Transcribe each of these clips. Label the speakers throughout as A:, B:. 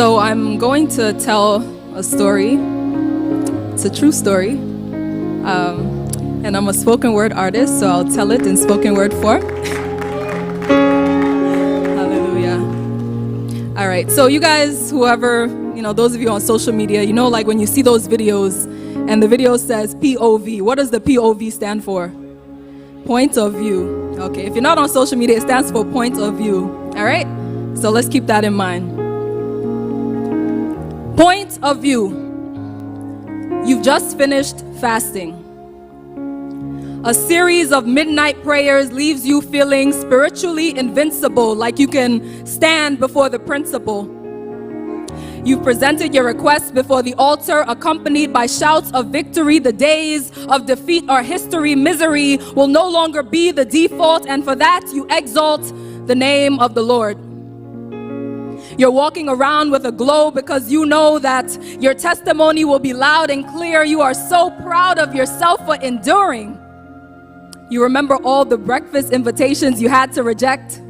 A: So I'm going to tell a story. It's a true story. And I'm a spoken word artist, so I'll tell it in spoken word form. Hallelujah. All right, so you guys, whoever, those of you on social media, like when you see those videos and the video says POV, what does the POV stand for? Point of view. Okay, if you're not on social media, it stands for point of view. All right, so let's keep that in mind. Point of view. You've just finished fasting. A series of midnight prayers leaves you feeling spiritually invincible, like you can stand before the principal. You've presented your requests before the altar, accompanied by shouts of victory. The days of defeat are history. Misery will no longer be the default, and for that you exalt the name of the Lord. You're walking around with a glow because you know that your testimony will be loud and clear. You are so proud of yourself for enduring. You remember all the breakfast invitations you had to reject,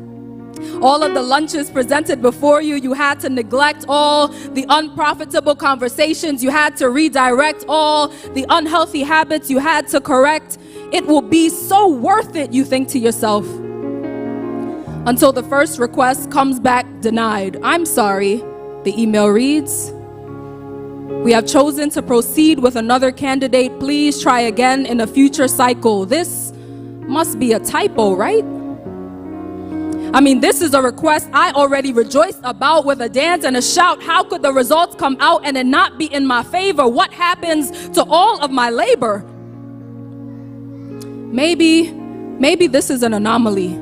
A: all of the lunches presented before you. You had to neglect all the unprofitable conversations. You had to redirect all the unhealthy habits you had to correct. It will be so worth it, you think to yourself, until the first request comes back denied. I'm sorry, the email reads. We have chosen to proceed with another candidate. Please try again in a future cycle. This must be a typo, right? I mean, this is a request I already rejoiced about with a dance and a shout. How could the results come out and it not be in my favor? What happens to all of my labor? Maybe this is an anomaly,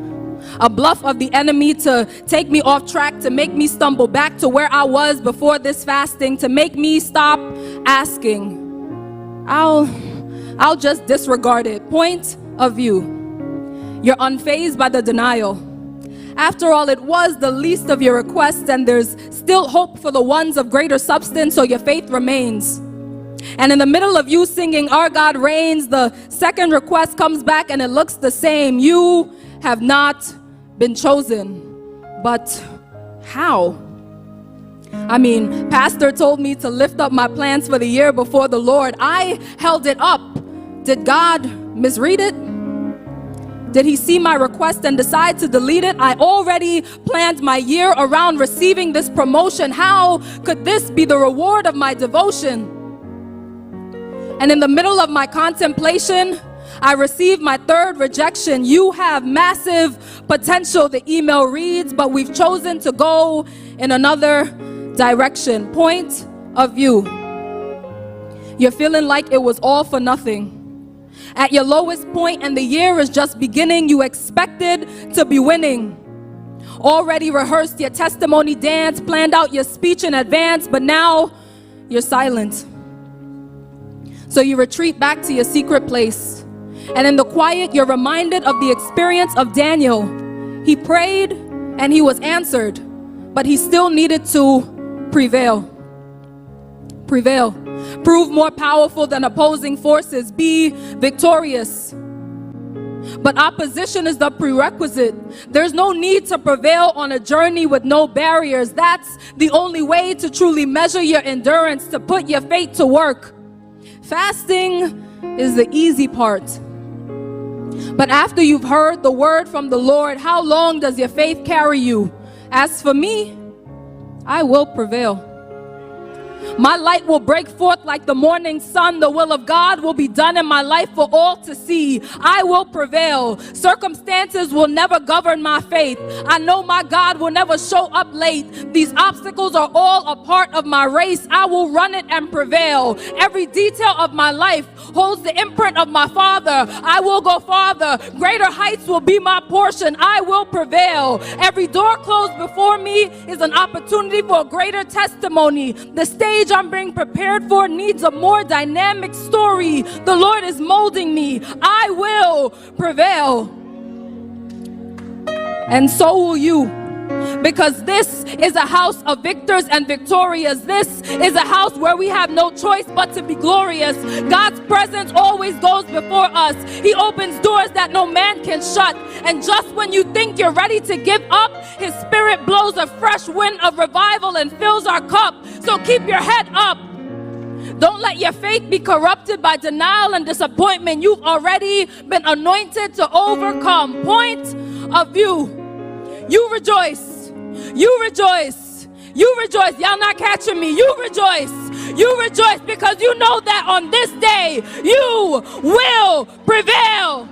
A: a bluff of the enemy to take me off track, to make me stumble back to where I was before this fasting, to make me stop asking. I'll just disregard it. Point of view. You're unfazed by the denial. After all, it was the least of your requests, and there's still hope for the ones of greater substance, so your faith remains. And in the middle of you singing, Our God Reigns, the second request comes back and it looks the same. You have not been chosen. But how? I mean, Pastor told me to lift up my plans for the year before the Lord. I held it up. Did God misread it? Did he see my request and decide to delete it? I already planned my year around receiving this promotion. How could this be the reward of my devotion? And in the middle of my contemplation, I received my third rejection. You have massive potential, the email reads, but we've chosen to go in another direction. Point of view. You're feeling like it was all for nothing. At your lowest point and the year is just beginning, you expected to be winning. Already rehearsed your testimony dance, planned out your speech in advance, but now you're silent. So you retreat back to your secret place. And in the quiet, you're reminded of the experience of Daniel. He prayed and he was answered, but he still needed to prevail. Prevail. Prove more powerful than opposing forces. Be victorious. But opposition is the prerequisite. There's no need to prevail on a journey with no barriers. That's the only way to truly measure your endurance, to put your faith to work. Fasting is the easy part. But after you've heard the word from the Lord, how long does your faith carry you? As for me, I will prevail. My light will break forth like the morning sun. The will of God will be done in my life for all to see. I will prevail. Circumstances will never govern my faith. I know my God will never show up late. These obstacles are all a part of my race. I will run it and prevail. Every detail of my life holds the imprint of my Father. I will go farther. Greater heights will be my portion. I will prevail. Every door closed before me is an opportunity for a greater testimony. The stage I'm being prepared for needs a more dynamic story. The Lord is molding me. I will prevail. And so will you. Because this is a house of victors and victorious. This is a house where we have no choice but to be glorious. God's presence always goes before us. He opens doors that no man can shut. And just when you think you're ready to give up, His Spirit blows a fresh wind of revival and fills our cup. So keep your head up. Don't let your faith be corrupted by denial and disappointment. You've already been anointed to overcome. Point of view. You rejoice. You rejoice. You rejoice. Y'all not catching me. You rejoice. You rejoice because you know that on this day you will prevail.